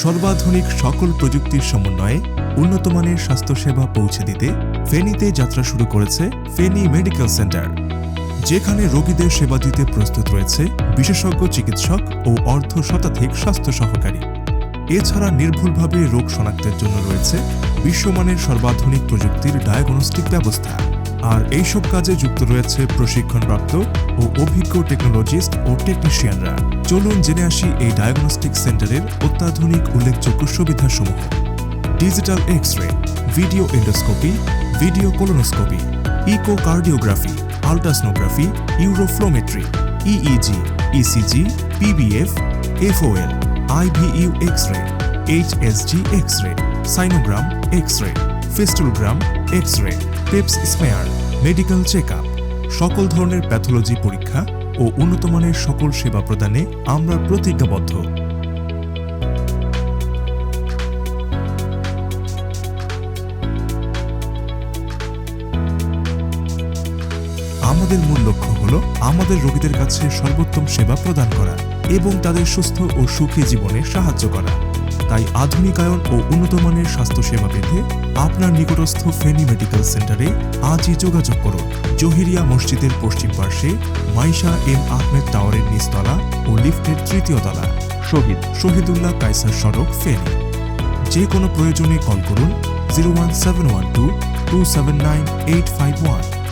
সর্বাধুনিক সকল প্রযুক্তির সমন্বয়ে উন্নতমানের স্বাস্থ্যসেবা পৌঁছে দিতে ফেনীতে যাত্রা শুরু করেছে ফেনী মেডিকেল সেন্টার, যেখানে রোগীদের সেবা দিতে প্রস্তুত রয়েছে বিশেষজ্ঞ চিকিৎসক ও অর্ধশতাধিক স্বাস্থ্য সহকারী। এছাড়া নির্ভুলভাবে রোগ শনাক্তের জন্য রয়েছে বিশ্বমানের সর্বাধুনিক প্রযুক্তির ডায়াগনস্টিক ব্যবস্থা। আর এইসব কাজে যুক্ত রয়েছে প্রশিক্ষণপ্রাপ্ত ও অভিজ্ঞ টেকনোলজিস্ট ও টেকনিশিয়ানরা। চলুন জেনে আসি এই ডায়াগনস্টিক সেন্টারের অত্যাধুনিক উল্লেখযোগ্য সুবিধাসমূহ। Digital X-ray, video endoscopy, video colonoscopy, echocardiography, ultrasonography, uroflowmetry, EEG, ECG, PBF, FOL, IVU X-ray, HSG X-ray, sinogram X-ray, fistulogram X-ray, pap smear, medical checkup, সকল ধরনের প্যাথোলজি পরীক্ষা ও উন্নতমানের সকল সেবা প্রদানে আমরা প্রতিজ্ঞাবদ্ধ। আমাদের মূল লক্ষ্য হল আমাদের রোগীদের কাছে সর্বোত্তম সেবা প্রদান করা এবং তাদের সুস্থ ও সুখী জীবনে সাহায্য করা। তাই আধুনিকায়ন ও উন্নতমানের স্বাস্থ্যসেবা পেতে আপনার নিকটস্থ ফেনী মেডিকেল সেন্টারে আজই যোগাযোগ করুন। জহিরিয়া মসজিদের পশ্চিম পার্শ্বে মাইশা এম আহমেদ টাওয়ারের নিচতলা ও লিফটের তৃতীয় তলা, শহীদুল্লাহ কায়সার সড়ক, ফেনী। যে কোনো প্রয়োজনে কল করুন 01712 279 851।